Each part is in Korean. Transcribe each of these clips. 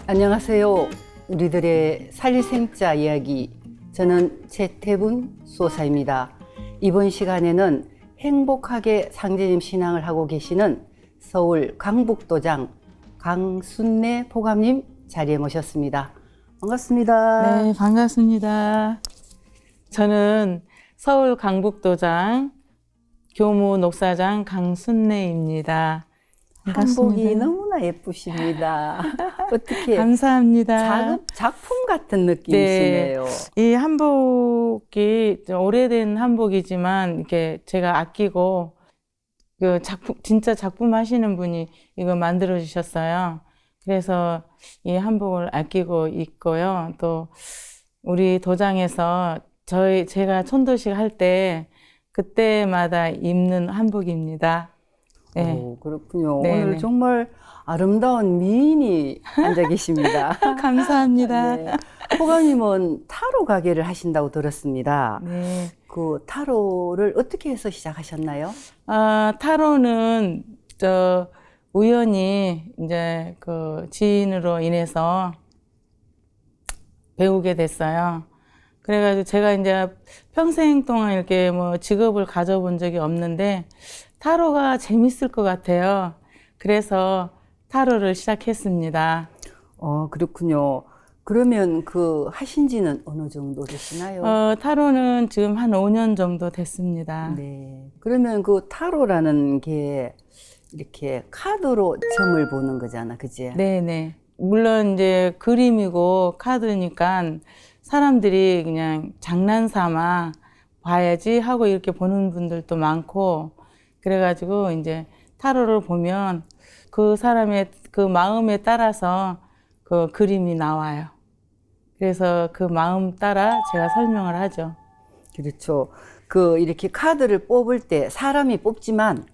안녕하세요. 우리들의 살리생자 이야기. 저는 최태분 수호사입니다. 이번 시간에는 행복하게 상제님 신앙을 하고 계시는 서울 강북도장 강순례 포감님 자리에 모셨습니다. 반갑습니다. 네, 반갑습니다. 저는 서울 강북도장 교무 녹사장 강순례입니다. 한복이 너무나 예쁘십니다. 어떻게 감사합니다. 작품 같은 느낌이시네요. 이 한복이 좀 오래된 한복이지만 이렇게 제가 아끼고 그 진짜 작품 하시는 분이 이거 만들어 주셨어요. 그래서 이 한복을 아끼고 있고요. 또 우리 도장에서 제가 촌도식 할 때 그때마다 입는 한복입니다. 네. 오, 그렇군요. 네, 오늘 네. 정말 아름다운 미인이 앉아 계십니다. 감사합니다. 네. 호감님은 타로 가게를 하신다고 들었습니다. 네. 그 타로를 어떻게 해서 시작하셨나요? 타로는 우연히 이제 그 지인으로 인해서 배우게 됐어요. 그래가지고 제가 이제 평생 동안 이렇게 뭐 직업을 가져본 적이 없는데 타로가 재밌을 것 같아요. 그래서 타로를 시작했습니다. 그렇군요. 그러면 그 하신 지는 어느 정도 되시나요? 타로는 지금 한 5년 정도 됐습니다. 네. 그러면 그 타로라는 게 이렇게 카드로 점을 보는 거잖아, 그지? 네네. 물론 이제 그림이고 카드니까 사람들이 그냥 장난삼아 봐야지 하고 이렇게 보는 분들도 많고, 그래가지고 이제 타로를 보면 그 사람의 그 마음에 따라서 그 그림이 나와요. 그래서 그 마음 따라 제가 설명을 하죠. 그렇죠. 그 이렇게 카드를 뽑을 때 사람이 뽑지만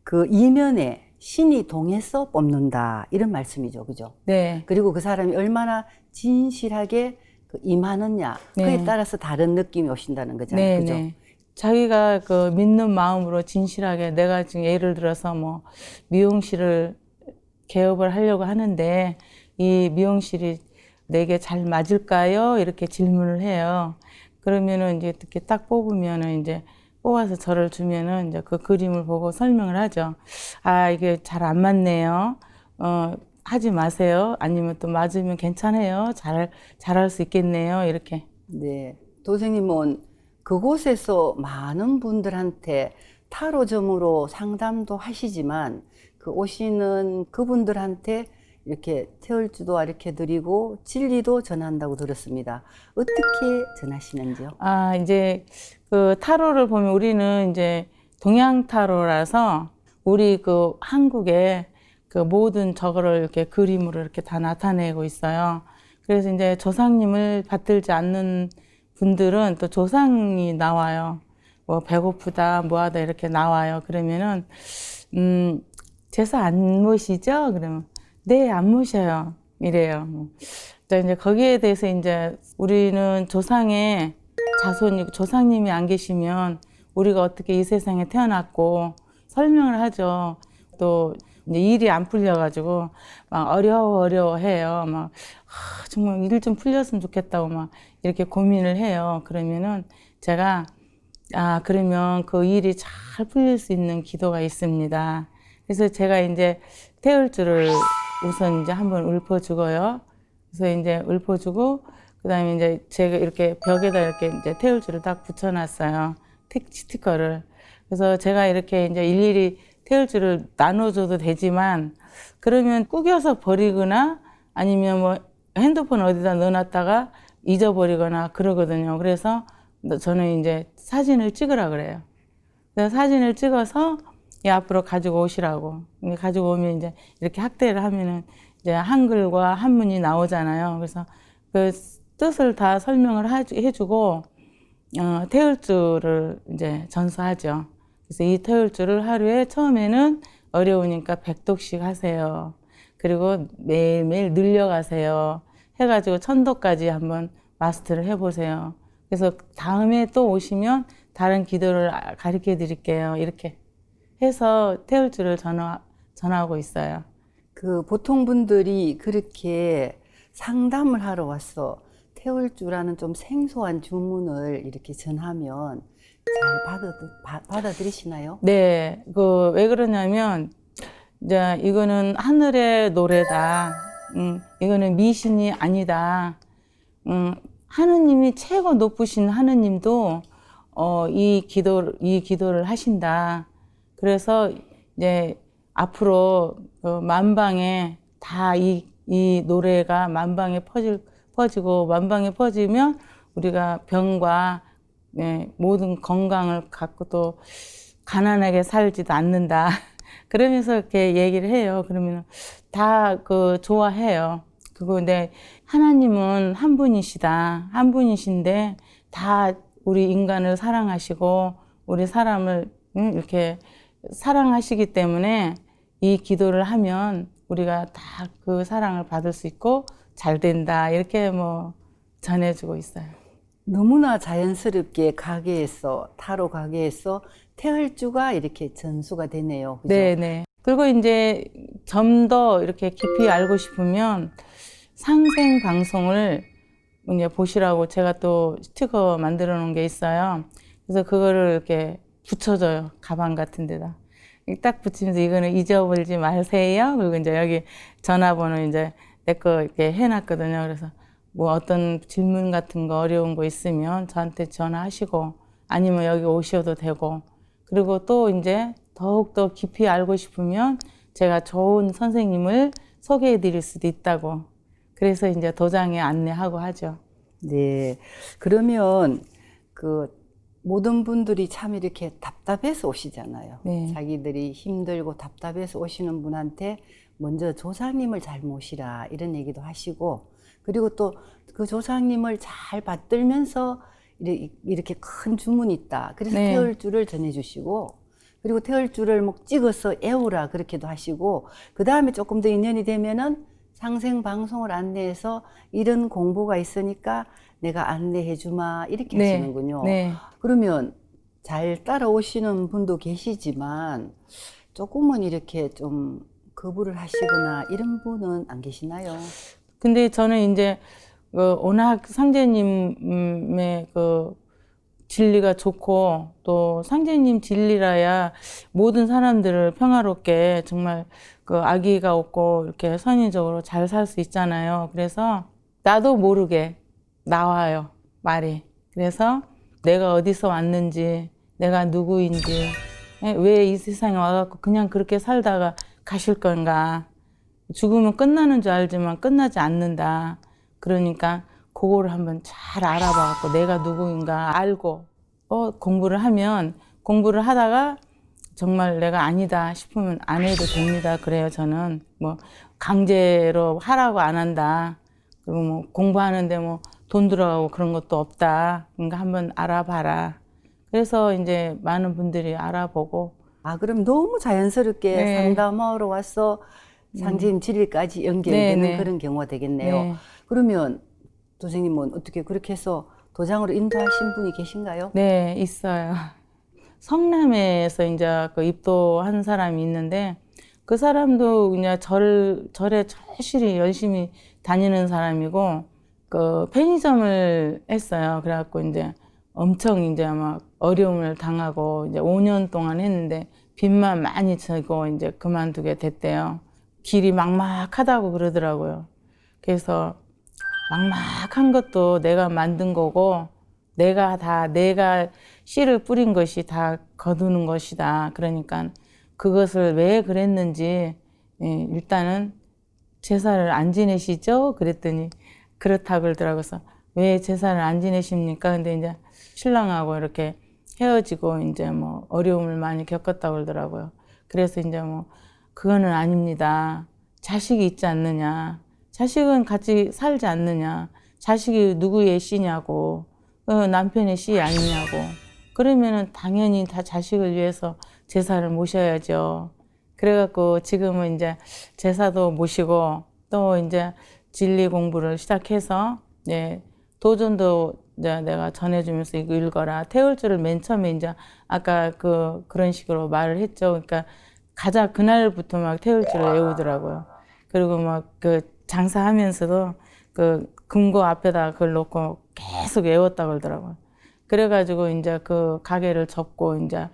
그 이면에 신이 동해서 뽑는다 이런 말씀이죠, 그죠? 네. 그리고 그 사람이 얼마나 진실하게 그 임하느냐 그에 네. 따라서 다른 느낌이 오신다는 거잖아요, 네, 그죠? 네. 자기가 그 믿는 마음으로 진실하게 내가 지금 예를 들어서 뭐 미용실을 개업을 하려고 하는데 이 미용실이 내게 잘 맞을까요? 이렇게 질문을 해요. 그러면은 이제 이렇게 딱 뽑으면은 이제 뽑아서 저를 주면은 이제 그 그림을 보고 설명을 하죠. 아, 이게 잘 안 맞네요. 하지 마세요. 아니면 또 맞으면 괜찮아요. 잘할 수 있겠네요. 이렇게. 네. 도생님은 그곳에서 많은 분들한테 타로점으로 상담도 하시지만 그 오시는 그분들한테 이렇게 태울주도 이렇게 드리고 진리도 전한다고 들었습니다. 어떻게 전하시는지요? 이제 그 타로를 보면 우리는 이제 동양 타로라서 우리 그 한국에 그 모든 저거를 이렇게 그림으로 이렇게 다 나타내고 있어요. 그래서 이제 조상님을 받들지 않는 분들은 또 조상이 나와요. 뭐 배고프다, 뭐하다 이렇게 나와요. 그러면은 제사 안 모시죠? 그러면 네, 안 모셔요. 이래요. 이제 거기에 대해서 이제 우리는 조상의 자손이고 조상님이 안 계시면 우리가 어떻게 이 세상에 태어났고 설명을 하죠. 또 이제 일이 안 풀려가지고 막 어려워해요. 막 정말 일 좀 풀렸으면 좋겠다고 막 이렇게 고민을 해요. 그러면은 제가 그러면 그 일이 잘 풀릴 수 있는 기도가 있습니다. 그래서 제가 이제 태울줄을 우선 이제 한번 읊어주고요. 그래서 이제 읊어주고 그다음에 이제 제가 이렇게 벽에다 이렇게 이제 태울줄을 딱 붙여놨어요. 스티커를. 그래서 제가 이렇게 이제 일일이 태울줄을 나눠줘도 되지만 그러면 구겨서 버리거나 아니면 뭐 핸드폰 어디다 넣어놨다가 잊어버리거나 그러거든요. 그래서 저는 이제 사진을 찍으라 그래요. 그래서 사진을 찍어서 앞으로 가지고 오시라고. 가지고 오면 이제 이렇게 학대를 하면은 이제 한글과 한문이 나오잖아요. 그래서 그 뜻을 다 설명을 해주고 태울줄을 이제 전수하죠. 그래서 이 태울줄을 하루에 처음에는 어려우니까 100독씩 하세요. 그리고 매일매일 늘려가세요. 해가지고 1000독까지 한번 마스터를 해보세요. 그래서 다음에 또 오시면 다른 기도를 가르쳐 드릴게요. 이렇게 해서 태울줄을 전하고 있어요. 그 보통 분들이 그렇게 상담을 하러 왔어. 태울 줄 아는 좀 생소한 주문을 이렇게 전하면 잘 받아들이시나요? 네, 그 왜 그러냐면 이제 이거는 하늘의 노래다. 이거는 미신이 아니다. 하느님이 최고 높으신 하느님도 이 기도를 하신다. 그래서 이제 앞으로 그 만방에 다 이 노래가 만방에 퍼지고 만방에 퍼지면 우리가 병과 모든 건강을 갖고 또 가난하게 살지도 않는다. 그러면서 이렇게 얘기를 해요. 그러면 다 그 좋아해요. 그거 근데 하나님은 한 분이시다. 한 분이신데 다 우리 인간을 사랑하시고 우리 사람을 이렇게 사랑하시기 때문에 이 기도를 하면 우리가 다 그 사랑을 받을 수 있고 잘 된다. 이렇게 뭐 전해주고 있어요. 너무나 자연스럽게 가게에서 타로 가게에서 태을주가 이렇게 전수가 되네요. 그죠? 네네. 그리고 이제 좀 더 이렇게 깊이 알고 싶으면 상생 방송을 이제 보시라고 제가 또 스티커 만들어 놓은 게 있어요. 그래서 그거를 이렇게 붙여줘요. 가방 같은 데다. 딱 붙이면서 이거는 잊어버리지 마세요. 그리고 이제 여기 전화번호 이제 내 거 이렇게 해놨거든요. 그래서 뭐 어떤 질문 같은 거 어려운 거 있으면 저한테 전화하시고 아니면 여기 오셔도 되고 그리고 또 이제 더욱더 깊이 알고 싶으면 제가 좋은 선생님을 소개해 드릴 수도 있다고. 그래서 이제 도장에 안내하고 하죠. 네. 그러면 그 모든 분들이 참 이렇게 답답해서 오시잖아요. 네. 자기들이 힘들고 답답해서 오시는 분한테 먼저 조상님을 잘 모시라 이런 얘기도 하시고 그리고 또 그 조상님을 잘 받들면서 이렇게 큰 주문이 있다. 그래서 네. 태을주를 전해주시고 그리고 태을주를 뭐 찍어서 애우라 그렇게도 하시고 그 다음에 조금 더 인연이 되면은 상생 방송을 안내해서 이런 공부가 있으니까 내가 안내해 주마 이렇게 네. 하시는군요. 네. 그러면 잘 따라오시는 분도 계시지만 조금은 이렇게 좀 거부를 하시거나 이런 분은 안 계시나요? 근데 저는 이제 워낙 상제님의 그 진리가 좋고 또 상제님 진리라야 모든 사람들을 평화롭게 정말 그 악의가 없고 이렇게 선의적으로 잘 살 수 있잖아요. 그래서 나도 모르게 나와요, 말이. 그래서 내가 어디서 왔는지, 내가 누구인지, 왜 이 세상에 와갖고 그냥 그렇게 살다가 가실 건가. 죽으면 끝나는 줄 알지만 끝나지 않는다. 그러니까 그거를 한번 잘 알아봐갖고 내가 누구인가 알고 공부를 하면 공부를 하다가 정말 내가 아니다 싶으면 안 해도 됩니다. 그래요, 저는. 뭐 강제로 하라고 안 한다. 그리고 뭐 공부하는데 뭐 돈 들어가고 그런 것도 없다. 그러니까 한번 알아봐라. 그래서 이제 많은 분들이 알아보고 아, 그럼 너무 자연스럽게 네. 상담하러 와서 상제님 진리까지 연결되는 네, 네. 그런 경우가 되겠네요. 네. 그러면 선생님은 어떻게 그렇게 해서 도장으로 인도하신 분이 계신가요? 네, 있어요. 성남에서 이제 그 입도한 사람이 있는데 그 사람도 그냥 절에 절실히 열심히 다니는 사람이고 그 편의점을 했어요. 그래갖고 이제 엄청 이제 막 어려움을 당하고 이제 5년 동안 했는데 빚만 많이 지고 이제 그만두게 됐대요. 길이 막막하다고 그러더라고요. 그래서 막막한 것도 내가 만든 거고 내가 씨를 뿌린 것이 다 거두는 것이다. 그러니까 그것을 왜 그랬는지 일단은 제사를 안 지내시죠? 그랬더니 그렇다고 그러더라고요. 그래서 왜 제사를 안 지내십니까? 근데 이제 신랑하고 이렇게 헤어지고 이제 뭐 어려움을 많이 겪었다고 그러더라고요. 그래서 이제 뭐 그거는 아닙니다. 자식이 있지 않느냐. 자식은 같이 살지 않느냐. 자식이 누구의 씨냐고. 남편의 씨 아니냐고. 그러면은 당연히 다 자식을 위해서 제사를 모셔야죠. 그래갖고 지금은 이제 제사도 모시고 또 이제 진리 공부를 시작해서 도전도 이제 내가 전해주면서 이거 읽어라. 태울주를 맨 처음에 이제 아까 그런 식으로 말을 했죠. 그러니까 가자 그날부터 막 태울주를 외우더라고요. 그리고 막 그 장사하면서도 그 금고 앞에다 그걸 놓고 계속 외웠다 그러더라고요. 그래가지고 이제 그 가게를 접고 이제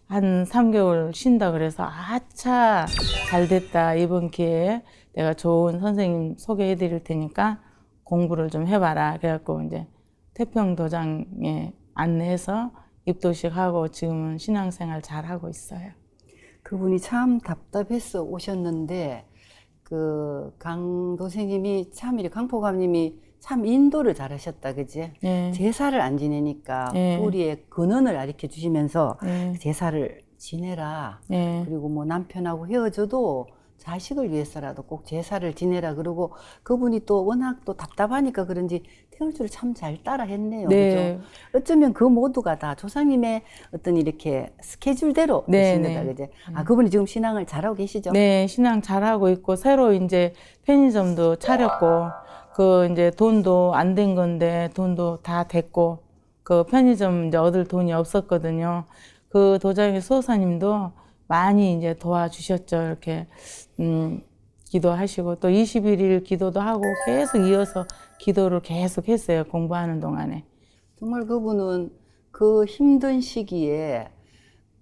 한 3개월 쉰다 그래서 아차 잘 됐다. 이번 기회에 내가 좋은 선생님 소개해 드릴 테니까 공부를 좀 해봐라. 그래갖고 이제 태평도장에 안내해서 입도식 하고 지금은 신앙생활 잘 하고 있어요. 그분이 참 답답해서 오셨는데 그 강도생님이 참 이렇게 강포감님이 참 인도를 잘하셨다, 그지? 네. 제사를 안 지내니까 네. 뿌리의 근원을 가르쳐 주시면서 네. 제사를 지내라. 네. 그리고 뭐 남편하고 헤어져도 자식을 위해서라도 꼭 제사를 지내라. 그러고 그분이 또 워낙 또 답답하니까 그런지 태울주를 참 잘 따라 했네요. 네. 그죠? 어쩌면 그 모두가 다 조상님의 어떤 이렇게 스케줄대로 네, 되신 네. 거다, 그제? 아, 그분이 지금 신앙을 잘하고 계시죠? 네, 신앙 잘하고 있고, 새로 이제 편의점도 차렸고, 그 이제 돈도 안 된 건데, 돈도 다 됐고, 그 편의점 이제 얻을 돈이 없었거든요. 그 도장의 수호사님도 많이 이제 도와주셨죠. 이렇게, 기도하시고, 또 21일 기도도 하고, 계속 이어서 기도를 계속 했어요. 공부하는 동안에. 정말 그분은 그 힘든 시기에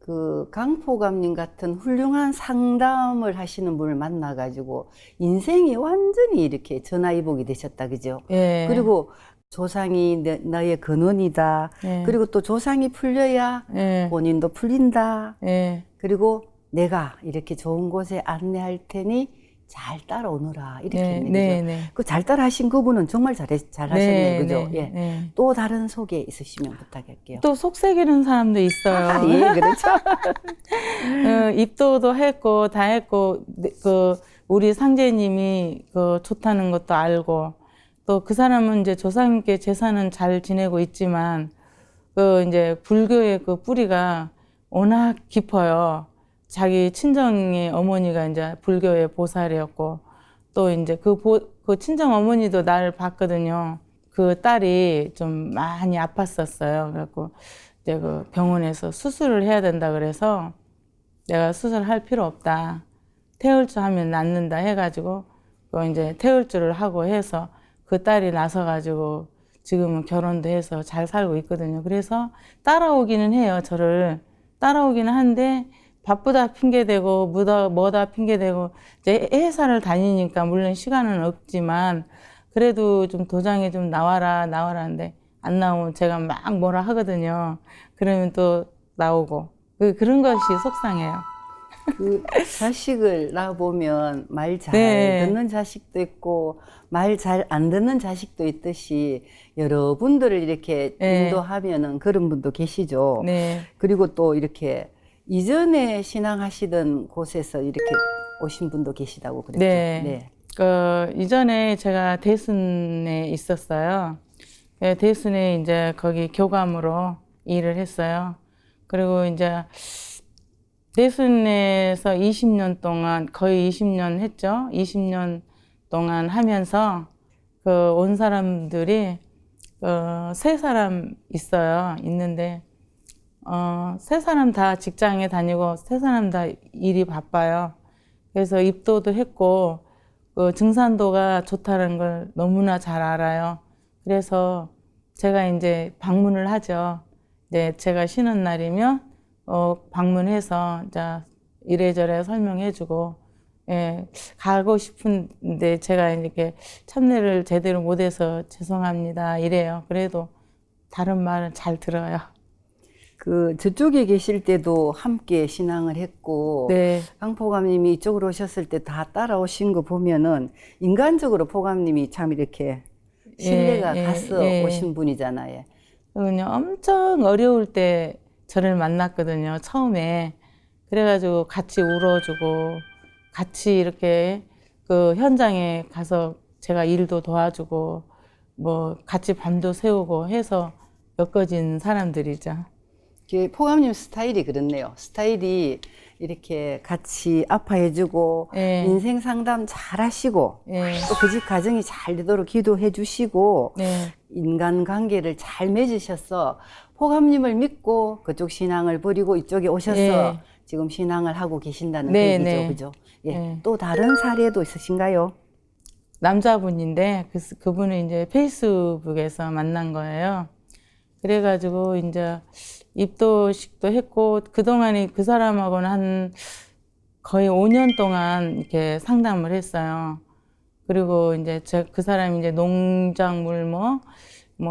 그 강포감님 같은 훌륭한 상담을 하시는 분을 만나가지고 인생이 완전히 이렇게 전화위복이 되셨다, 그죠? 예. 그리고 조상이 너의 근원이다. 예. 그리고 또 조상이 풀려야 예. 본인도 풀린다. 예. 그리고 내가 이렇게 좋은 곳에 안내할 테니 잘 따라오너라. 이렇게 네, 했네, 네, 그죠? 네. 그 잘 따라하신 그분은 정말 잘하셨네요, 그죠? 네, 예. 네. 또 다른 소개 있으시면 부탁할게요. 또 속삭이는 사람도 있어요. 아, 예, 그렇죠. 입도도 했고 다 했고 그 우리 상제님이 그 좋다는 것도 알고 또 그 사람은 이제 조상님께 제사는 잘 지내고 있지만 그 이제 불교의 그 뿌리가 워낙 깊어요. 자기 친정의 어머니가 이제 불교의 보살이었고 또 이제 그 친정 어머니도 날 봤거든요. 그 딸이 좀 많이 아팠었어요. 그래갖고 이제 그 병원에서 수술을 해야 된다 그래서 내가 수술할 필요 없다. 태울주 하면 낫는다 해가지고 그 이제 태울주를 하고 해서 그 딸이 나서가지고 지금은 결혼도 해서 잘 살고 있거든요. 그래서 따라오기는 해요. 저를 따라오기는 한데 바쁘다 핑계대고 뭐다 핑계대고 이제 회사를 다니니까 물론 시간은 없지만 그래도 좀 도장에 좀 나와라 하는데 안 나오면 제가 막 뭐라 하거든요. 그러면 또 나오고 그런 것이 속상해요. 그 자식을 낳아보면 말 잘 네. 듣는 자식도 있고 말 잘 안 듣는 자식도 있듯이 여러분들을 이렇게 네. 인도하면은 그런 분도 계시죠. 네. 그리고 또 이렇게 이전에 신앙하시던 곳에서 이렇게 오신 분도 계시다고 그랬죠. 네. 그 이전에 제가 대순에 있었어요. 네, 대순에 이제 거기 교감으로 일을 했어요. 그리고 이제 대순에서 20년 동안 거의 20년 했죠. 20년 동안 하면서 그 온 사람들이 세 사람 있어요. 있는데 세 사람 다 직장에 다니고 세 사람 다 일이 바빠요. 그래서 입도도 했고 그 증산도가 좋다는 걸 너무나 잘 알아요. 그래서 제가 이제 방문을 하죠. 이제 제가 쉬는 날이면 방문해서 이제 이래저래 설명해주고 예, 가고 싶은데 제가 이렇게 참여를 제대로 못해서 죄송합니다 이래요. 그래도 다른 말은 잘 들어요. 그 저쪽에 계실 때도 함께 신앙을 했고 네. 강포감님이 이쪽으로 오셨을 때 다 따라오신 거 보면은 인간적으로 포감님이 참 이렇게 신뢰가 가서 오신 분이잖아요. 그냥 엄청 어려울 때 저를 만났거든요. 처음에. 그래가지고 같이 울어주고 같이 이렇게 그 현장에 가서 제가 일도 도와주고 뭐 같이 밤도 새우고 해서 엮어진 사람들이죠. 포감님 스타일이 그렇네요. 스타일이 이렇게 같이 아파해주고 네. 인생 상담 잘 하시고 네. 또 그 집 가정이 잘 되도록 기도해 주시고 네. 인간관계를 잘 맺으셔서 포감님을 믿고 그쪽 신앙을 버리고 이쪽에 오셔서 네. 지금 신앙을 하고 계신다는 네, 얘기죠. 네. 그죠? 예. 네. 또 다른 사례도 있으신가요? 남자분인데 그분을 이제 페이스북에서 만난 거예요. 그래가지고 이제 입도식도 했고 그동안에 그 사람하고는 한 거의 5년 동안 이렇게 상담을 했어요. 그리고 이제 그 사람이 이제 농작물 뭐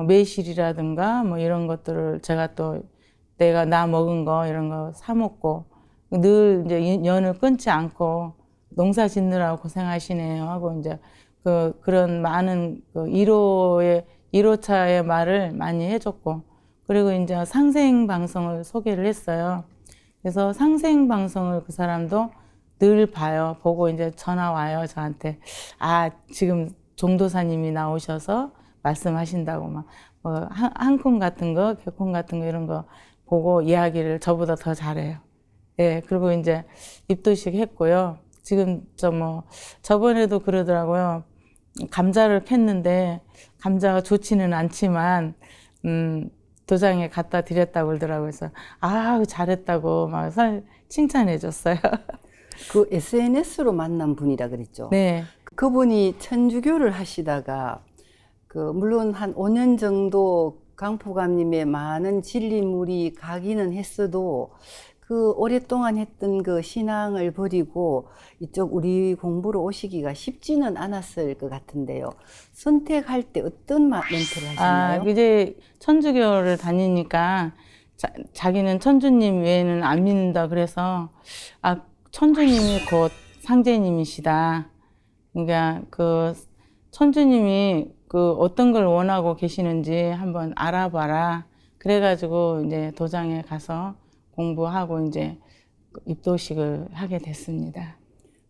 매실이라든가 뭐 이런 것들을 제가 또 내가 나 먹은 거 이런 거 사 먹고 늘 이제 연을 끊지 않고 농사 짓느라고 고생하시네요 하고 이제 그런 많은 그 1호차의 말을 많이 해줬고 그리고 이제 상생 방송을 소개를 했어요. 그래서 상생 방송을 그 사람도 늘 봐요. 보고 이제 전화 와요 저한테. 아 지금 종도사님이 나오셔서 말씀하신다고 막 한콩 같은 거, 개콩 같은 거 이런 거 보고 이야기를 저보다 더 잘해요. 예, 그리고 이제 입도식 했고요. 지금 저번에도 그러더라고요. 감자를 캤는데 감자가 좋지는 않지만 도장에 갖다 드렸다고 그러더라고요. 그래서 아 잘했다고 막 칭찬해 줬어요. 그 SNS로 만난 분이라 그랬죠. 네. 그분이 천주교를 하시다가 물론 한 5년 정도 강포감님의 많은 진리물이 가기는 했어도 그 오랫동안 했던 그 신앙을 버리고 이쪽 우리 공부로 오시기가 쉽지는 않았을 것 같은데요. 선택할 때 어떤 멘트를 하시나요? 이제 천주교를 다니니까 자기는 천주님 외에는 안 믿는다 그래서 천주님이 곧 상제님이시다. 그러니까 그 천주님이 그 어떤 걸 원하고 계시는지 한번 알아봐라. 그래가지고 이제 도장에 가서 공부하고 이제 입도식을 하게 됐습니다.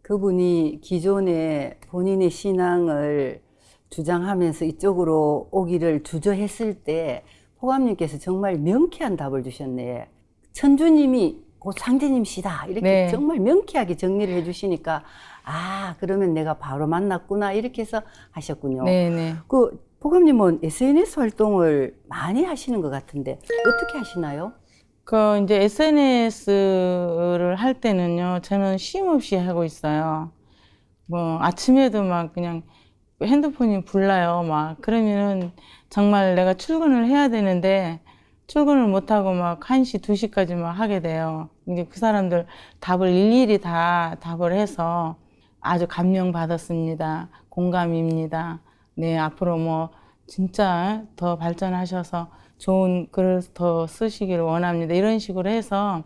그분이 기존에 본인의 신앙을 주장하면서 이쪽으로 오기를 주저했을 때 포감님께서 정말 명쾌한 답을 주셨네. 천주님이 곧 상제님이시다. 이렇게 네. 정말 명쾌하게 정리를 해주시니까 그러면 내가 바로 만났구나 이렇게 해서 하셨군요. 네네. 그 포감님은 SNS 활동을 많이 하시는 것 같은데 어떻게 하시나요? 이제 SNS를 할 때는요, 저는 쉼 없이 하고 있어요. 아침에도 막 그냥 핸드폰이 불나요. 그러면은 정말 내가 출근을 해야 되는데, 출근을 못하고 막 1시, 2시까지 막 하게 돼요. 이제 그 사람들 답을 일일이 다 답을 해서 아주 감명받았습니다. 공감입니다. 네, 앞으로 진짜 더 발전하셔서 좋은 글을 더 쓰시기를 원합니다. 이런 식으로 해서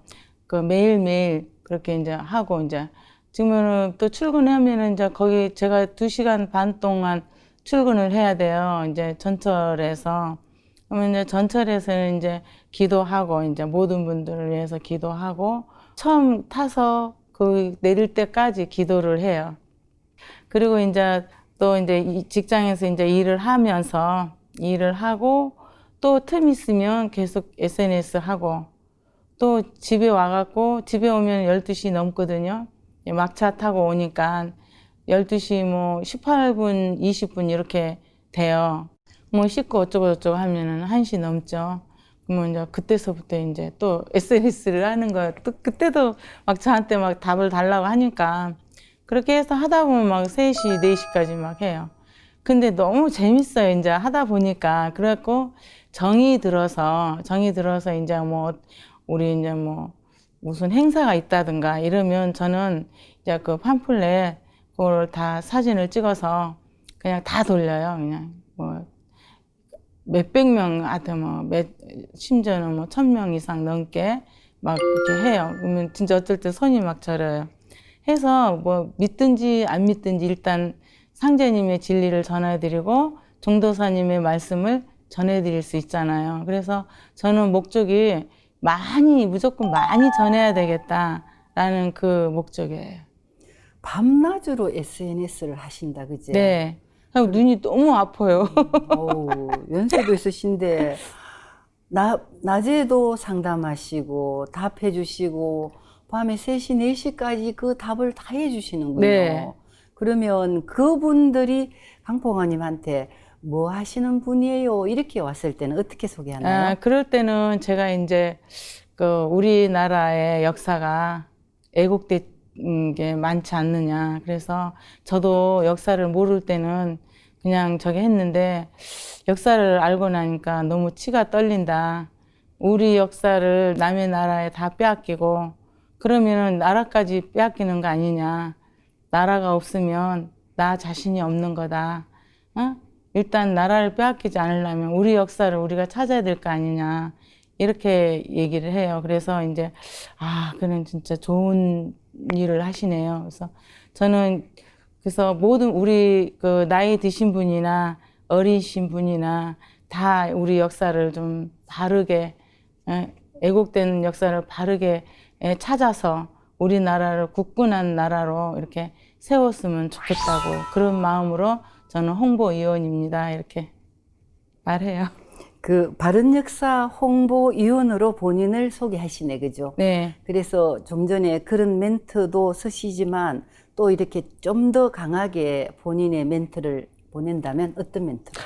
매일매일 그렇게 이제 하고 이제 지금은 또 출근하면은 이제 거기 제가 2시간 반 동안 출근을 해야 돼요. 이제 전철에서. 그러면 이제 전철에서는 이제 기도하고 이제 모든 분들을 위해서 기도하고 처음 타서 내릴 때까지 기도를 해요. 그리고 이제 또 이제 직장에서 이제 일을 하고 또 틈 있으면 계속 SNS 하고 또 집에 와갖고 집에 오면 12시 넘거든요. 막차 타고 오니까 12시 18분, 20분 이렇게 돼요. 씻고 어쩌고 하면은 1시 넘죠. 그러면 이제 그때서부터 이제 또 SNS를 하는 거예요. 또 그때도 막 저한테 막 답을 달라고 하니까 그렇게 해서 하다 보면 막 3시, 4시까지 막 해요. 근데 너무 재밌어요. 이제 하다 보니까. 그래갖고 정이 들어서 이제 우리 이제 무슨 행사가 있다든가 이러면 저는 이제 그 팜플렛 그걸 다 사진을 찍어서 그냥 다 돌려요. 그냥 몇백 명한테 심지어는 1000명 이상 넘게 막 이렇게 해요. 그러면 진짜 어쩔 때 손이 막 저려요. 해서 믿든지 안 믿든지 일단 상제님의 진리를 전해드리고 종도사님의 말씀을 전해드릴 수 있잖아요. 그래서 저는 목적이 무조건 많이 전해야 되겠다라는 그 목적이에요. 밤낮으로 SNS를 하신다, 그지? 네. 눈이 너무 아파요. 연세도 있으신데 낮에도 상담하시고 답해 주시고 밤에 3시, 4시까지 그 답을 다 해주시는군요. 네. 그러면 그분들이 강포가님한테 뭐 하시는 분이에요? 이렇게 왔을 때는 어떻게 소개하나요? 그럴 때는 제가 이제 우리나라의 역사가 애국대 게 많지 않느냐. 그래서 저도 역사를 모를 때는 그냥 저기 했는데 역사를 알고 나니까 너무 치가 떨린다. 우리 역사를 남의 나라에 다 빼앗기고 그러면은 나라까지 빼앗기는 거 아니냐. 나라가 없으면 나 자신이 없는 거다. 어? 일단 나라를 빼앗기지 않으려면 우리 역사를 우리가 찾아야 될 거 아니냐. 이렇게 얘기를 해요. 그래서 이제 그는 진짜 좋은 일을 하시네요. 그래서 저는 그래서 모든 우리 그 나이 드신 분이나 어리신 분이나 다 우리 역사를 좀 바르게 애국된 역사를 바르게 찾아서 우리나라를 굳건한 나라로 이렇게 세웠으면 좋겠다고 그런 마음으로 저는 홍보위원입니다. 이렇게 말해요. 그 바른역사 홍보위원으로 본인을 소개하시네, 그죠? 네. 그래서 좀 전에 그런 멘트도 쓰시지만 또 이렇게 좀 더 강하게 본인의 멘트를 보낸다면 어떤 멘트로?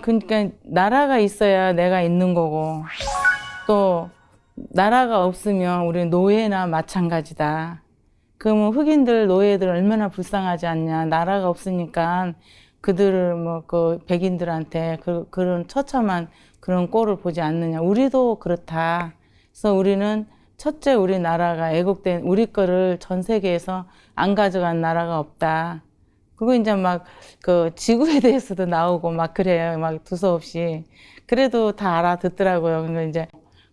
그러니까 나라가 있어야 내가 있는 거고 또 나라가 없으면 우리 노예나 마찬가지다. 그러면 흑인들 노예들 얼마나 불쌍하지 않냐. 나라가 없으니까 그들을 뭐 그 백인들한테 그런 처참한 그런 꼴을 보지 않느냐. 우리도 그렇다. 그래서 우리는 첫째 우리나라가 애국된 우리 거를 전 세계에서 안 가져간 나라가 없다. 그거 이제 막 그 지구에 대해서도 나오고 막 그래요. 막 두서없이. 그래도 다 알아듣더라고요. 그러니까 이제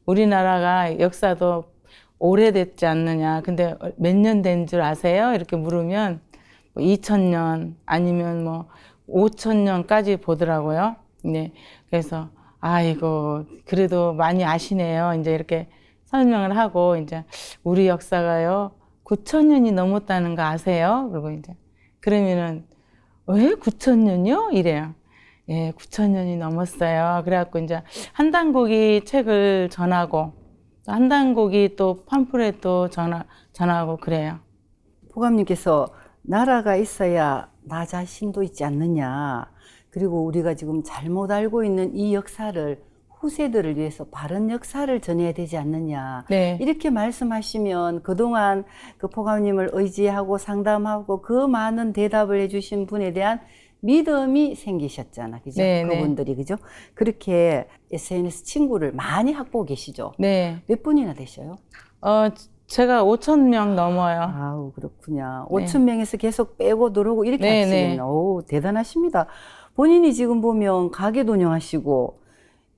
우리나라가 역사도 오래됐지 않느냐. 근데 몇 년 된 줄 아세요? 이렇게 물으면 뭐 2000년 아니면 뭐 5000년까지 보더라고요. 네. 그래서 아이고 그래도 많이 아시네요. 이제 이렇게 설명을 하고 이제 우리 역사가요 9000년이 넘었다는 거 아세요? 그리고 이제 그러면은 왜 9000년이요? 이래요. 예, 9000년이 넘었어요. 그래갖고 이제 한단고기 책을 전하고 한단고기 또 팜플렛도 전하고 그래요. 포감님께서 나라가 있어야 나 자신도 있지 않느냐. 그리고 우리가 지금 잘못 알고 있는 이 역사를 후세들을 위해서 바른 역사를 전해야 되지 않느냐. 네. 이렇게 말씀하시면 그동안 그 포감님을 의지하고 상담하고 그 많은 대답을 해주신 분에 대한 믿음이 생기셨잖아. 그죠? 네, 그분들이, 그죠? 그렇게 SNS 친구를 많이 갖고 계시죠? 네. 몇 분이나 되셔요? 제가 5000명 넘어요. 아우, 그렇구나. 네. 5000명에서 계속 빼고 누르고 이렇게 네, 하시겠네. 네. 오, 대단하십니다. 본인이 지금 보면 가게도 운영하시고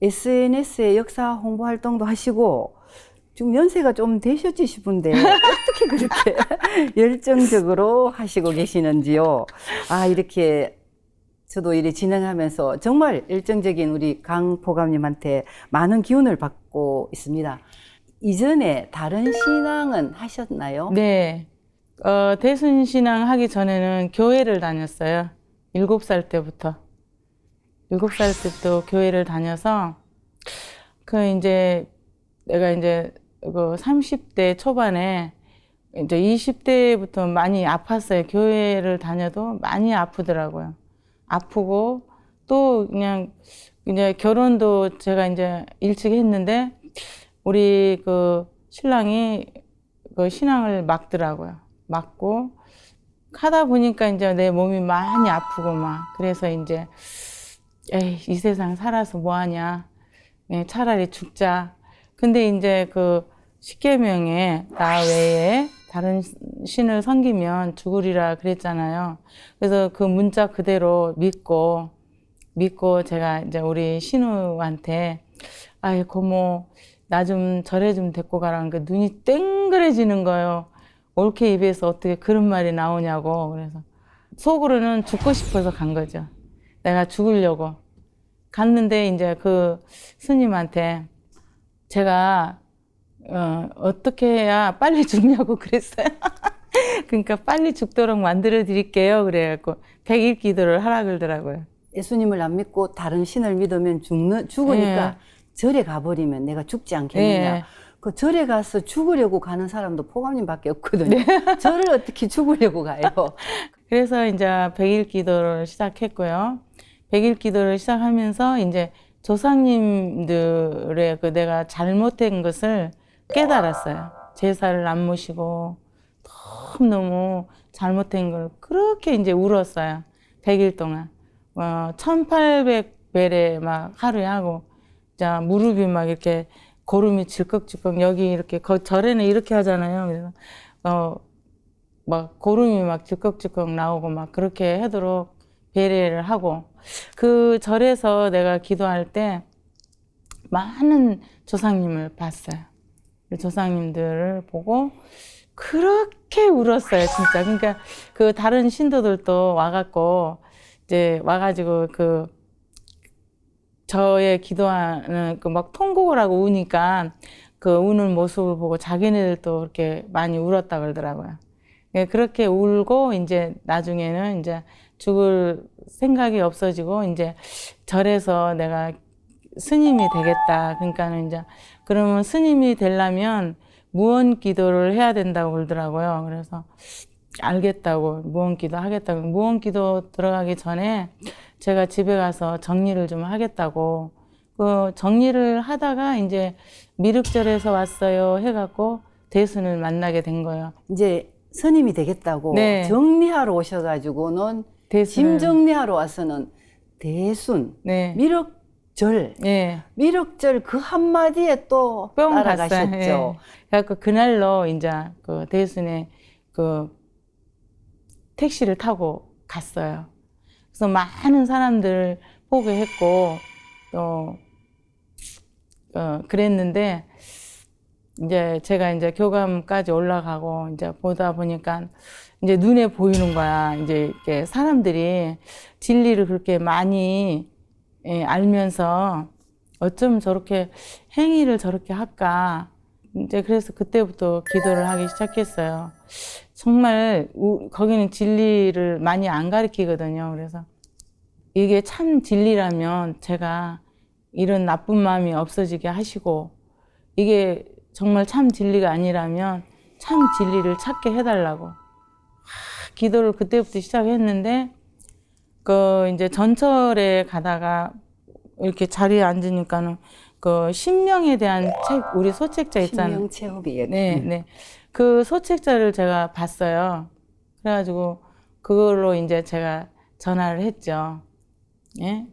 SNS에 역사 홍보 활동도 하시고 지금 연세가 좀 되셨지 싶은데 어떻게 그렇게 열정적으로 하시고 계시는지요. 이렇게 저도 이래 진행하면서 정말 열정적인 우리 강포감님한테 많은 기운을 받고 있습니다. 이전에 다른 신앙은 하셨나요? 네. 대순신앙 하기 전에는 교회를 다녔어요. 7살 때부터. 7살 때부터 교회를 다녀서, 내가 이제, 30대 초반에, 이제 20대부터 많이 아팠어요. 교회를 다녀도 많이 아프더라고요. 아프고, 또 그냥, 이제 결혼도 제가 이제 일찍 했는데, 우리 신랑이 신앙을 막더라고요. 막고, 하다 보니까 이제 내 몸이 많이 아프고 막, 그래서 이제, 에이, 이 세상 살아서 뭐하냐. 차라리 죽자. 근데 이제 십계명에 나 외에 다른 신을 섬기면 죽으리라 그랬잖아요. 그래서 그 문자 그대로 믿고 제가 이제 우리 신우한테 아이, 고모, 나 좀 절에 좀 데리고 가라는 게 눈이 땡그레지는 거예요. 옳게 입에서 어떻게 그런 말이 나오냐고. 그래서 속으로는 죽고 싶어서 간 거죠. 내가 죽으려고. 갔는데 이제 그 스님한테 제가 어떻게 해야 빨리 죽냐고 그랬어요. 그러니까 빨리 죽도록 만들어 드릴게요. 그래갖고 100일 기도를 하라 그러더라고요. 예수님을 안 믿고 다른 신을 믿으면 죽으니까 네. 절에 가버리면 내가 죽지 않겠느냐. 네. 그 절에 가서 죽으려고 가는 사람도 포감님밖에 없거든요. 절을 어떻게 죽으려고 가요? 그래서 이제 100일 기도를 시작했고요. 100일 기도를 시작하면서 이제 조상님들의 내가 잘못된 것을 깨달았어요. 제사를 안 모시고 너무너무 잘못된 걸 그렇게 이제 울었어요. 100일 동안. 1800배례 막 하루에 하고, 자, 무릎이 막 이렇게 고름이 질꺽질꺽 여기 이렇게, 절에는 이렇게 하잖아요. 그래서, 막 고름이 막 질꺽질꺽 나오고 막 그렇게 하도록 배례를 하고, 그 절에서 내가 기도할 때 많은 조상님을 봤어요. 조상님들을 보고 그렇게 울었어요, 진짜. 그러니까 그 다른 신도들도 와갖고 이제 와가지고 그 저의 기도하는 그 막 통곡을 하고 우니까 그 우는 모습을 보고 자기네들도 이렇게 많이 울었다 그러더라고요. 예, 그렇게 울고 이제 나중에는 이제 죽을 생각이 없어지고 이제 절에서 내가 스님이 되겠다. 그러니까는 이제 그러면 스님이 되려면 무언 기도를 해야 된다고 그러더라고요. 그래서 알겠다고 무언 기도 하겠다고. 무언 기도 들어가기 전에 제가 집에 가서 정리를 좀 하겠다고. 그 정리를 하다가 이제 미륵절에서 왔어요 해갖고 대순을 만나게 된 거예요. 이제 스님이 되겠다고 네. 정리하러 오셔가지고는 짐 정리하러 와서는 대순, 네. 미륵절, 네. 미륵절 그 한마디에 또 뿅 따라가셨죠. 갔어요. 예. 그래갖고 그날로 이제 그 대순에 그 택시를 타고 갔어요. 그래서 많은 사람들 포교했고 또 그랬는데 이제 제가 이제 교감까지 올라가고 이제 보다 보니까 이제 눈에 보이는 거야. 이제 이렇게 사람들이 진리를 그렇게 많이 알면서 어쩜 저렇게 행위를 저렇게 할까. 이제 그래서 그때부터 기도를 하기 시작했어요. 정말 거기는 진리를 많이 안 가르치거든요. 그래서 이게 참 진리라면 제가 이런 나쁜 마음이 없어지게 하시고 이게 정말 참 진리가 아니라면 참 진리를 찾게 해달라고 기도를 그때부터 시작했는데 그 이제 전철에 가다가 이렇게 자리에 앉으니까는 그 신명에 대한 책 우리 소책자 있잖아요. 신명 체험이에요. 네, 네. 그 소책자를 제가 봤어요. 그래가지고 그걸로 이제 제가 전화를 했죠. 예,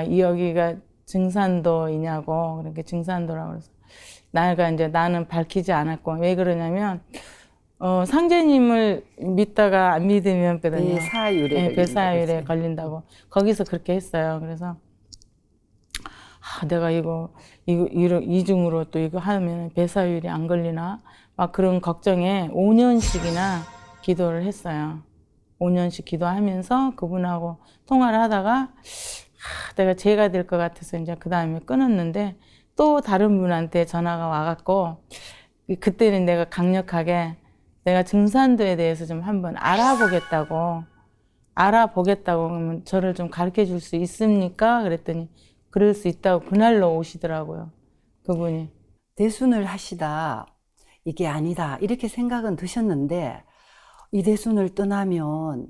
이 여기가 증산도이냐고 그렇게 증산도라고 그래서 나는 밝히지 않았고 왜 그러냐면 상제님을 믿다가 안 믿으면 거든요. 배사율에 걸린다고 거기서 그렇게 했어요. 그래서 내가 이중으로 또 이거 하면 배사율이 안 걸리나 막 그런 걱정에 5년씩이나 기도를 했어요. 5년씩 기도하면서 그분하고 통화를 하다가 내가 죄가 될 것 같아서 이제 그 다음에 끊었는데 또 다른 분한테 전화가 와갖고 그때는 내가 강력하게 내가 증산도에 대해서 좀 한번 알아보겠다고 그러면 저를 좀 가르쳐 줄 수 있습니까? 그랬더니 그럴 수 있다고 그날로 오시더라고요. 그분이. 대순을 하시다 이게 아니다 이렇게 생각은 드셨는데 이 대순을 떠나면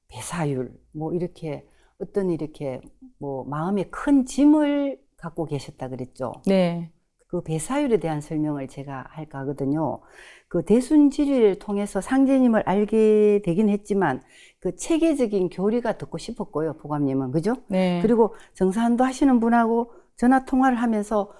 배사율 뭐 이렇게 어떤 이렇게 뭐 마음에 큰 짐을 갖고 계셨다 그랬죠. 네. 그 배사율에 대한 설명을 제가 할까 하거든요. 그 대순지리를 통해서 상제님을 알게 되긴 했지만 그 체계적인 교리가 듣고 싶었고요. 보감님은 그죠? 네. 그리고 정산도 하시는 분하고 전화 통화를 하면서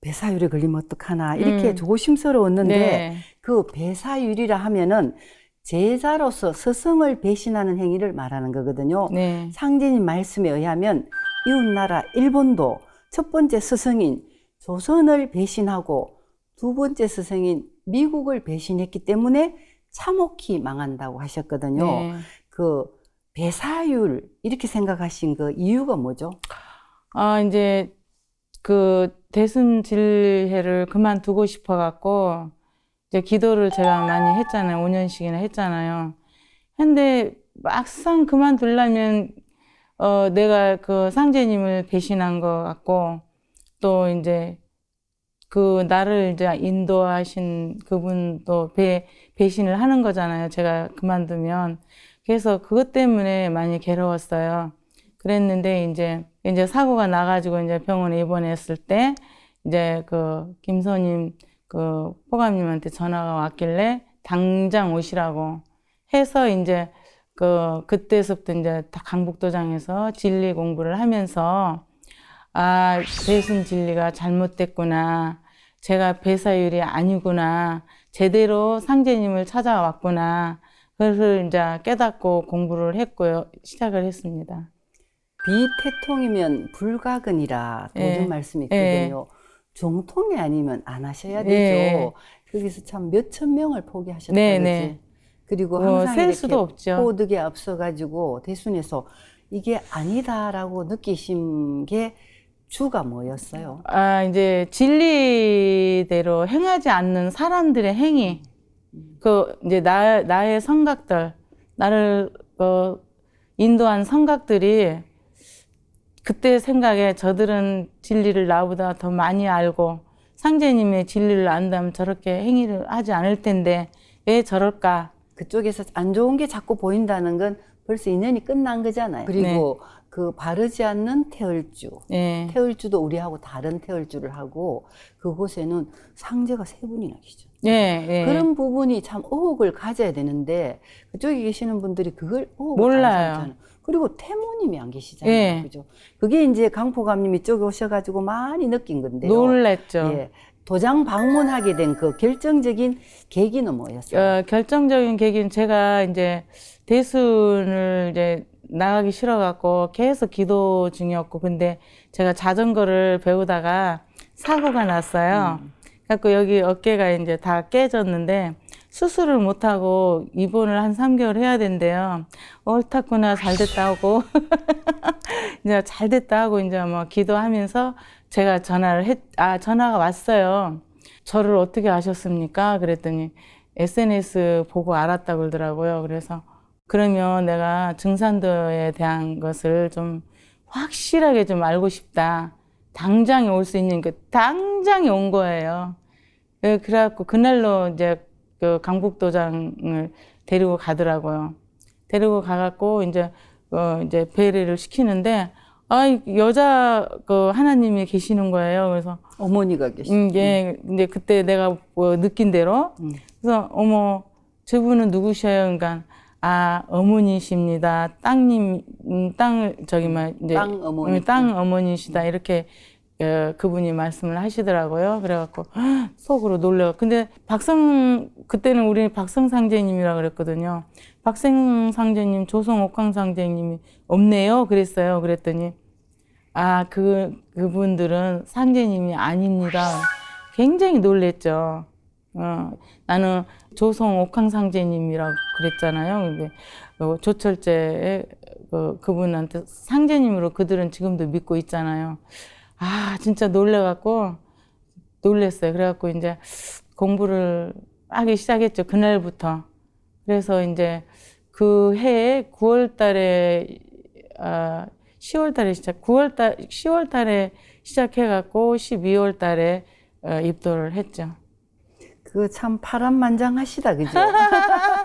배사율에 걸리면 어떡하나 이렇게 조심스러웠는데 네. 그 배사율이라 하면은 제자로서 스승을 배신하는 행위를 말하는 거거든요. 네. 상제님 말씀에 의하면 이웃나라 일본도 첫 번째 스승인 조선을 배신하고 두 번째 스승인 미국을 배신했기 때문에 참혹히 망한다고 하셨거든요. 네. 그 배사율 이렇게 생각하신 그 이유가 뭐죠? 이제 그 대순질회를 그만두고 싶어갖고 이제 기도를 제가 많이 했잖아요. 5년씩이나 했잖아요. 근데 막상 그만두려면 내가 그 상제님을 배신한 것 같고 또 이제 그 나를 이제 인도하신 그분도 배신을 하는 거잖아요. 제가 그만두면. 그래서 그것 때문에 많이 괴로웠어요. 그랬는데 이제 사고가 나가지고 이제 병원에 입원했을 때 이제 그 김선임 그 포감님한테 전화가 왔길래 당장 오시라고 해서 이제 그때서부터 이제 다 강북도장에서 진리 공부를 하면서 아, 배순 진리가 잘못됐구나. 제가 배사율이 아니구나. 제대로 상제님을 찾아왔구나. 그래서 이제 깨닫고 공부를 했고요. 시작을 했습니다. 비태통이면 불가근이라 또 예. 이런 말씀이 예. 있거든요. 종통이 아니면 안 하셔야 되죠. 예. 거기서 참 몇천 명을 포기하셨다 네, 그러지. 네. 그리고 뭐 항상 셀 이렇게 수도 없죠. 호득에 앞서가지고 대순에서 이게 아니다라고 느끼신 게 주가 뭐였어요? 아, 이제 진리대로 행하지 않는 사람들의 행위, 이제 나의 성각들, 나를 인도한 성각들이 그때 생각에 저들은 진리를 나보다 더 많이 알고 상제님의 진리를 안다면 저렇게 행위를 하지 않을 텐데 왜 저럴까? 그쪽에서 안 좋은 게 자꾸 보인다는 건 벌써 인연이 끝난 거잖아요. 그리고 그 바르지 않는 태을주. 예. 태을주도 우리하고 다른 태을주를 하고 그곳에는 상제가 3분이나 계시죠. 예, 예. 그런 부분이 참 의혹을 가져야 되는데 그쪽에 계시는 분들이 그걸 의혹을 몰라요. 가지잖아요. 그리고 태모님이 안 계시잖아요. 예. 그죠? 그게 이제 강포감님이 이쪽에 오셔가지고 많이 느낀 건데요. 놀랬죠. 예. 도장 방문하게 된 그 결정적인 계기는 뭐였어요? 결정적인 계기는 제가 이제 대순을 이제 나가기 싫어갖고 계속 기도 중이었고, 근데 제가 자전거를 배우다가 사고가 났어요. 그래갖고 여기 어깨가 이제 다 깨졌는데 수술을 못하고 입원을 한 3개월 해야 된대요. 옳았구나, 잘 됐다 하고. 이제 잘 됐다 하고 이제 뭐 기도하면서 제가 전화가 왔어요. 저를 어떻게 아셨습니까? 그랬더니 SNS 보고 알았다고 그러더라고요. 그래서 그러면 내가 증산도에 대한 것을 좀 확실하게 좀 알고 싶다. 당장에 올 수 있는 당장에 온 거예요. 그래갖고 그날로 이제 그 강북도장을 데리고 가더라고요. 데리고 가갖고 이제 배례를 시키는데 여자 하나님이 계시는 거예요. 그래서 어머니가 계시죠. 예, 이제 그때 내가 느낀 대로 그래서 어머 저분은 누구셔요? 그러니까 어머니십니다. 땅님 땅을 이제 땅 어머니. 땅 어머니시다 이렇게 그분이 말씀을 하시더라고요. 그래갖고 속으로 놀래요. 근데 그때는 우리 박성상제님이라 그랬거든요. 박성상제님, 조성옥황상제님이 없네요. 그랬어요. 그랬더니 그분들은 상제님이 아닙니다. 굉장히 놀랬죠. 나는 조성옥황상제님이라고 그랬잖아요. 근데 조철제 그분한테 상제님으로 그들은 지금도 믿고 있잖아요. 진짜 놀랬어요. 그래갖고 이제 공부를 하기 시작했죠. 그날부터. 그래서 이제 그 해에 9월 달에, 10월 달에 10월 달에 시작해갖고 12월 달에 입도를 했죠. 그거 참 파란만장하시다, 그죠?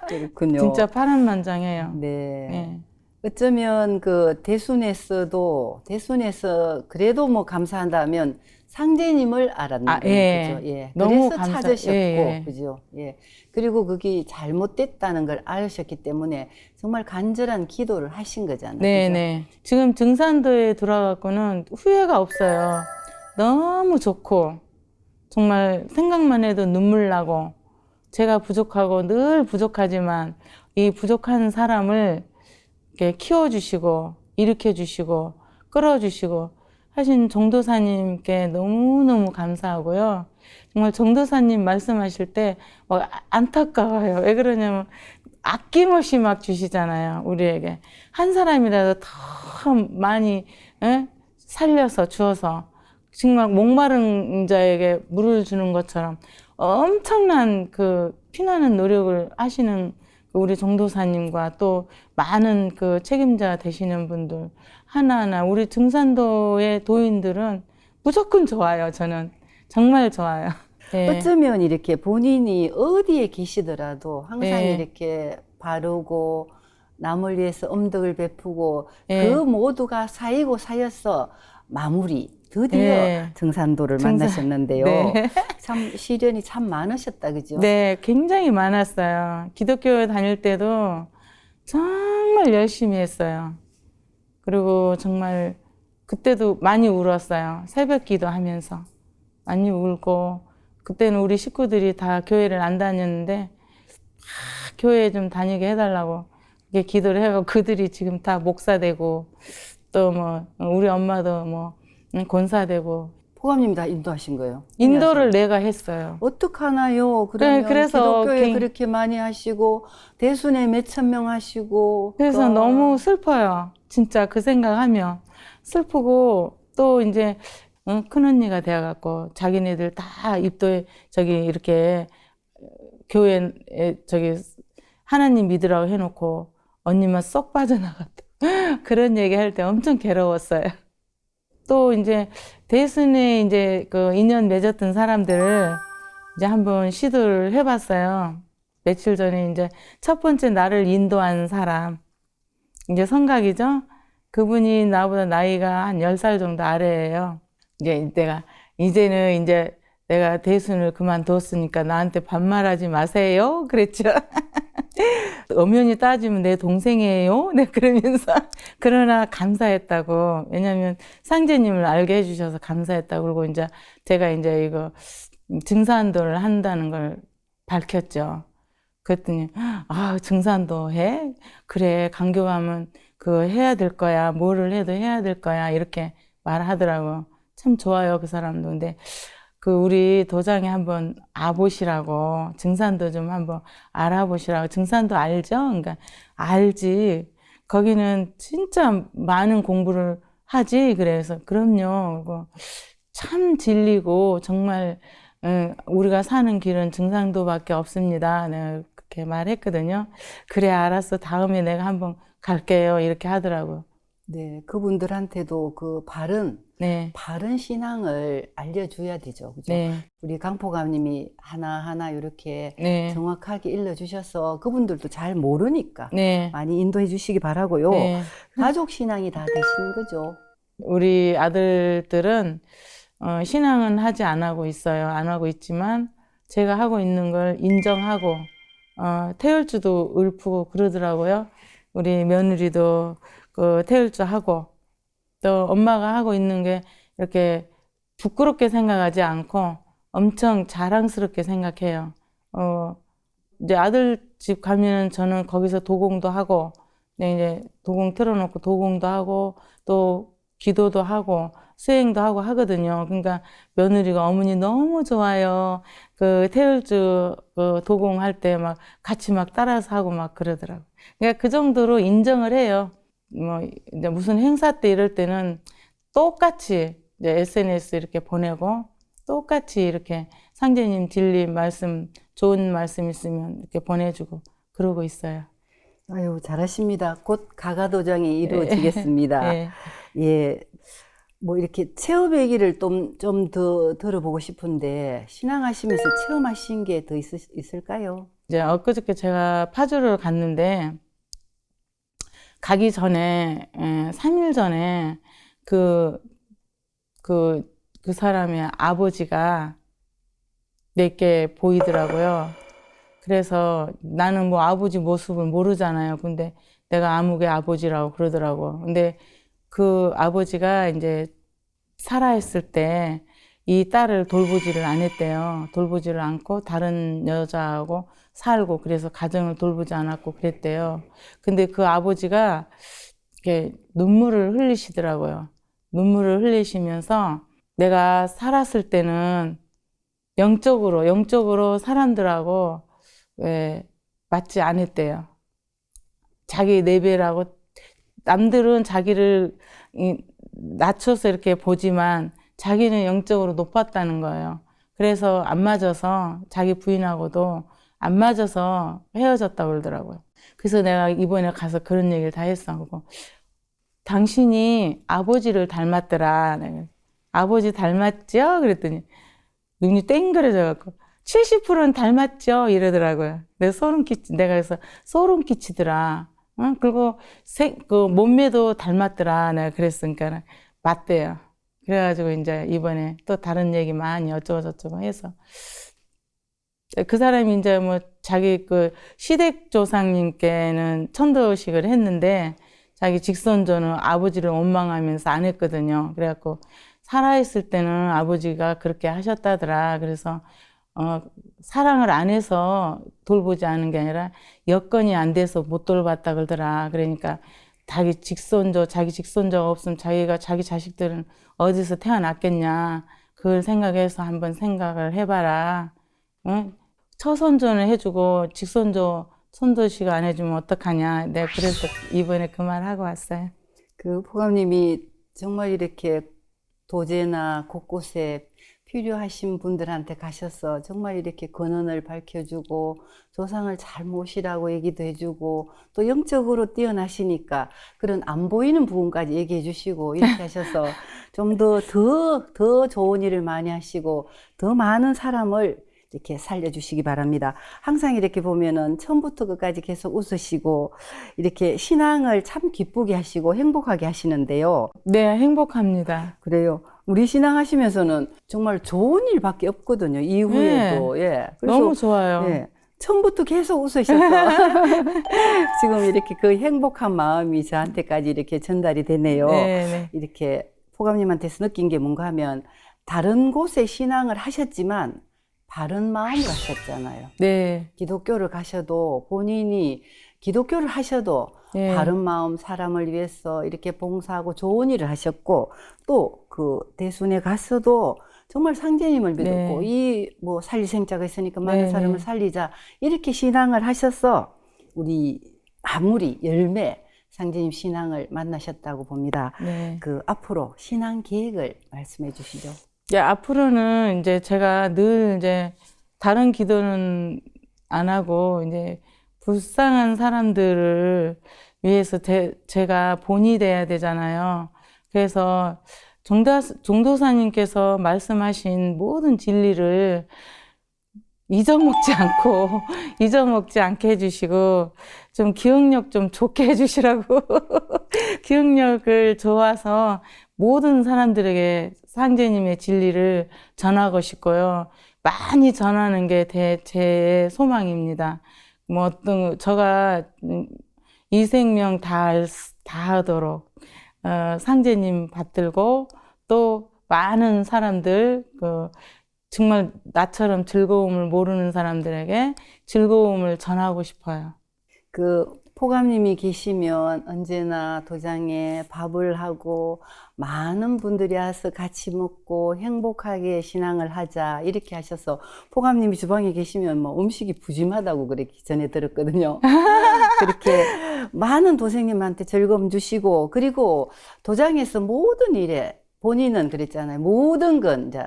그렇군요. 진짜 파란만장해요. 네. 네. 어쩌면 대순에서 그래도 뭐 감사한다면 상제님을 알았는데, 예. 그죠? 예. 너무 그래서 찾으셨고, 예. 그죠? 예. 그리고 그게 잘못됐다는 걸 알으셨기 때문에 정말 간절한 기도를 하신 거잖아요. 네네. 지금 증산도에 들어가고는 후회가 없어요. 너무 좋고, 정말 생각만 해도 눈물 나고, 제가 부족하고 늘 부족하지만 이 부족한 사람을 이렇게 키워주시고, 일으켜주시고, 끌어주시고 하신 정도사님께 너무너무 감사하고요. 정말 정도사님 말씀하실 때 안타까워요. 왜 그러냐면 아낌없이 막 주시잖아요. 우리에게. 한 사람이라도 더 많이 살려서 주어서 정말 목마른 자에게 물을 주는 것처럼 엄청난 피나는 노력을 하시는 우리 정도사님과 또 많은 책임자 되시는 분들 하나하나 우리 증산도의 도인들은 무조건 좋아요. 저는 정말 좋아요. 네. 어쩌면 이렇게 본인이 어디에 계시더라도 항상 네. 이렇게 바르고 남을 위해서 음덕을 베푸고 네. 그 모두가 쌓이고 쌓여서 마무리 드디어 네. 증산도를 증산- 만나셨는데요. 네. 참 시련이 참 많으셨다, 그죠? 네, 굉장히 많았어요. 기독교에 다닐 때도 정말 열심히 했어요. 그리고 정말 그때도 많이 울었어요. 새벽 기도하면서 많이 울고, 그때는 우리 식구들이 다 교회를 안 다녔는데 교회에 좀 다니게 해달라고 이렇게 기도를 해요. 그들이 지금 다 목사 되고, 또 뭐 우리 엄마도 뭐 권사 되고. 포감님이 다 인도하신 거예요? 인도를 내가 했어요. 어떡하나요? 그러면 그래서 기독교에 그렇게 많이 하시고 대순회 몇천 명 하시고 그래서 너무 슬퍼요. 진짜 그 생각하면 슬프고, 또 이제 큰 언니가 돼갖고 자기네들 다 입도에 저기 이렇게 교회에 저기 하나님 믿으라고 해놓고 언니만 쏙 빠져나갔다. 그런 얘기 할 때 엄청 괴로웠어요. 또 이제 대순에 이제 그 인연 맺었던 사람들을 이제 한번 시도를 해봤어요. 며칠 전에 이제 첫 번째 나를 인도한 사람, 이제 성각이죠. 그분이 나보다 나이가 한 10살 정도 아래예요. 이제는 이제 내가 대순을 그만뒀으니까 나한테 반말하지 마세요. 그랬죠. 엄연히 따지면 내 동생이에요. 네, 그러면서. 그러나 감사했다고. 왜냐면 상제님을 알게 해주셔서 감사했다고. 그리고 이제 제가 이제 이거 증산도를 한다는 걸 밝혔죠. 그랬더니, 아, 증산도 해? 그래, 강교하면 그거 해야 될 거야. 뭐를 해도 해야 될 거야. 이렇게 말하더라고. 참 좋아요, 그 사람도. 근데 그 우리 도장에 한번 아보시라고, 증산도 좀 한번 알아보시라고. 증산도 알죠? 그러니까 알지. 거기는 진짜 많은 공부를 하지. 그래서 그럼요. 그리고 참 진리고 정말 우리가 사는 길은 증산도밖에 없습니다. 내가 그렇게 말했거든요. 그래, 알았어. 다음에 내가 한번 갈게요. 이렇게 하더라고요. 네, 그분들한테도 그 바른 네. 신앙을 알려줘야 되죠. 그죠? 네. 우리 강포감님이 하나하나 이렇게 네. 정확하게 일러주셔서 그분들도 잘 모르니까 네. 많이 인도해 주시기 바라고요. 네. 가족 신앙이 다 되시는 거죠. 우리 아들들은 신앙은 하지 안 하고 있어요. 안 하고 있지만 제가 하고 있는 걸 인정하고 태울주도 읊고 그러더라고요. 우리 며느리도 그 태울주 하고, 또 엄마가 하고 있는 게 이렇게 부끄럽게 생각하지 않고 엄청 자랑스럽게 생각해요. 이제 아들 집 가면 저는 거기서 도공도 하고, 네, 이제 도공 틀어놓고 도공도 하고, 또 기도도 하고, 수행도 하고 하거든요. 그러니까 며느리가 어머니 너무 좋아요. 그 태울주 그 도공할 때 막 같이 막 따라서 하고 막 그러더라고요. 그러니까 그 정도로 인정을 해요. 뭐 이제 무슨 행사 때 이럴 때는 똑같이 이제 SNS 이렇게 보내고, 똑같이 이렇게 상제님 진리 말씀, 좋은 말씀 있으면 이렇게 보내주고 그러고 있어요. 아유, 잘하십니다. 곧 가가도장이 이루어지겠습니다. 네. 예. 뭐 이렇게 체험 얘기를 좀 더 들어보고 싶은데, 신앙하시면서 체험하신 게 더 있을까요? 이제 엊그저께 제가 파주를 갔는데, 가기 전에 3일 전에 그 사람의 아버지가 내게 보이더라고요. 그래서 나는 뭐 아버지 모습을 모르잖아요. 근데 내가 아무개 아버지라고 그러더라고. 근데 그 아버지가 이제 살아있을 때 이 딸을 돌보지를 안 했대요. 돌보지를 않고 다른 여자하고 살고, 그래서 가정을 돌보지 않았고 그랬대요. 근데 그 아버지가 이렇게 눈물을 흘리시더라고요. 눈물을 흘리시면서 내가 살았을 때는 영적으로 사람들하고 왜 맞지 않았대요. 자기 내배라고, 남들은 자기를 낮춰서 이렇게 보지만 자기는 영적으로 높았다는 거예요. 그래서 안 맞아서, 자기 부인하고도 안 맞아서 헤어졌다고 그러더라고요. 그래서 내가 이번에 가서 그런 얘기를 다 했어. 그거, 당신이 아버지를 닮았더라. 내가, 아버지 닮았죠? 그랬더니 눈이 땡그려져갖고 70%는 닮았죠? 이러더라고요. 내가 그래서 소름 끼치더라. 그리고 그 몸매도 닮았더라. 내가 그랬으니까 맞대요. 그래가지고 이제 이번에 또 다른 얘기 많이 어쩌고저쩌고 해서 그 사람이 이제 뭐 자기 그 시댁 조상님께는 천도식을 했는데 자기 직선조는 아버지를 원망하면서 안 했거든요. 그래갖고 살아있을 때는 아버지가 그렇게 하셨다더라. 그래서 사랑을 안 해서 돌보지 않은 게 아니라 여건이 안 돼서 못 돌봤다 그러더라. 그러니까 자기 직선조가 없으면 자기가 자기 자식들은 어디서 태어났겠냐. 그걸 생각해서 한번 생각을 해봐라. 응? 처선조는 해주고 직선조 손도식 안 해주면 어떡하냐. 내가 그래서 이번에 그 말 하고 왔어요. 그 포감님이 정말 이렇게 도제나 곳곳에 필요하신 분들한테 가셔서 정말 이렇게 근원을 밝혀주고 조상을 잘 모시라고 얘기도 해주고 또 영적으로 뛰어나시니까 그런 안 보이는 부분까지 얘기해 주시고 이렇게 하셔서 좀 더 좋은 일을 많이 하시고 더 많은 사람을 이렇게 살려주시기 바랍니다. 항상 이렇게 보면은 처음부터 끝까지 계속 웃으시고 이렇게 신앙을 참 기쁘게 하시고 행복하게 하시는데요. 네, 행복합니다. 그래요. 우리 신앙 하시면서는 정말 좋은 일밖에 없거든요. 이후에도. 네, 예. 너무 좋아요. 예. 처음부터 계속 웃으셔서 지금 이렇게 그 행복한 마음이 저한테까지 이렇게 전달이 되네요. 네. 이렇게 포감님한테서 느낀 게 뭔가 하면 다른 곳에 신앙을 하셨지만 바른 마음으로 하셨잖아요. 네. 기독교를 가셔도 본인이 기독교를 하셔도 네. 바른 마음 사람을 위해서 이렇게 봉사하고 좋은 일을 하셨고 또 그 대순에 갔어도 정말 상제님을 믿었고 네. 이 뭐 살릴 생자가 있으니까 많은 네, 사람을 네. 살리자 이렇게 신앙을 하셔서 우리 아무리 열매 상제님 신앙을 만나셨다고 봅니다. 네. 그 앞으로 신앙 계획을 말씀해 주시죠. 이제 앞으로는 이제 제가 늘 이제 다른 기도는 안 하고 이제 불쌍한 사람들을 위해서 제가 본이 돼야 되잖아요. 그래서 종도사님께서 말씀하신 모든 진리를 잊어먹지 않게 해주시고, 좀 기억력 좀 좋게 해주시라고, 기억력을 좋아서 모든 사람들에게 상제님의 진리를 전하고 싶고요. 많이 전하는 게 제 소망입니다. 뭐 제가 이 생명 다 하도록, 상제님 받들고, 또 많은 사람들, 정말 나처럼 즐거움을 모르는 사람들에게 즐거움을 전하고 싶어요. 그 포감님이 계시면 언제나 도장에 밥을 하고 많은 분들이 와서 같이 먹고 행복하게 신앙을 하자 이렇게 하셔서 포감님이 주방에 계시면 뭐 음식이 부짐하다고 그렇게 전에 들었거든요. 그렇게 많은 도생님한테 즐거움 주시고 그리고 도장에서 모든 일에 본인은 그랬잖아요. 모든 건 이제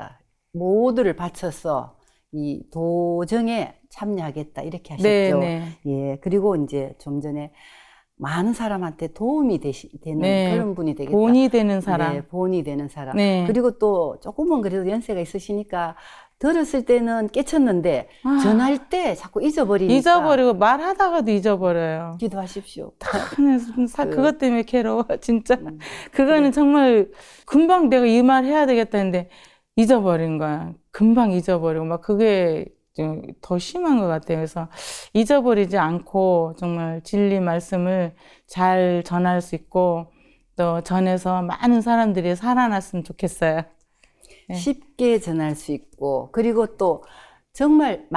모두를 바쳐서 이 도정에 참여하겠다 이렇게 하셨죠. 네. 예, 그리고 이제 좀 전에 많은 사람한테 도움이 되는 네. 그런 분이 되겠다. 본이 되는 사람. 네, 본이 되는 사람. 네. 그리고 또 조금은 그래도 연세가 있으시니까 들었을 때는 깨쳤는데 전할 때 자꾸 잊어버리니까. 잊어버리고 말하다가도 잊어버려요. 기도하십시오. 그것 때문에 괴로워 진짜. 그거는 그래. 정말 금방 내가 이 말 해야 되겠다 했는데 잊어버린 거야. 금방 잊어버리고 막 그게 좀 더 심한 것 같아요. 그래서 잊어버리지 않고 정말 진리 말씀을 잘 전할 수 있고 또 전해서 많은 사람들이 살아났으면 좋겠어요. 네. 쉽게 전할 수 있고 그리고 또 정말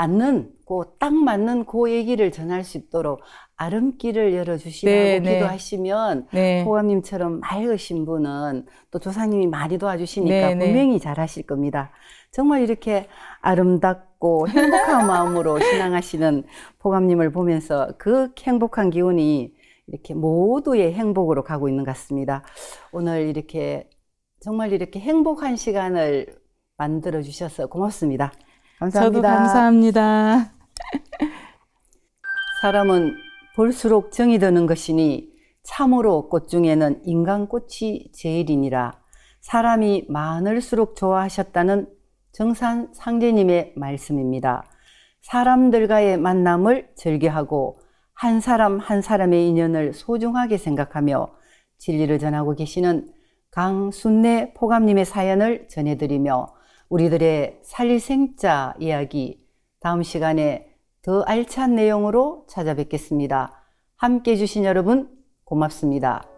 딱 맞는 그 얘기를 전할 수 있도록 아름길을 열어주시라고 기도하시면 포감님처럼 맑으신 분은 또 조상님이 많이 도와주시니까 분명히 잘하실 겁니다. 정말 이렇게 아름답고 행복한 마음으로 신앙하시는 포감님을 보면서 그 행복한 기운이 이렇게 모두의 행복으로 가고 있는 것 같습니다. 오늘 이렇게 정말 이렇게 행복한 시간을 만들어 주셔서 고맙습니다. 감사합니다. 저도 감사합니다. 사람은 볼수록 정이 드는 것이니 참으로 꽃 중에는 인간꽃이 제일이니라. 사람이 많을수록 좋아하셨다는 정산 상제님의 말씀입니다. 사람들과의 만남을 즐겨하고 한 사람 한 사람의 인연을 소중하게 생각하며 진리를 전하고 계시는 강순례 포감님의 사연을 전해드리며 우리들의 살리생자 이야기 다음 시간에 더 알찬 내용으로 찾아뵙겠습니다. 함께해 주신 여러분 고맙습니다.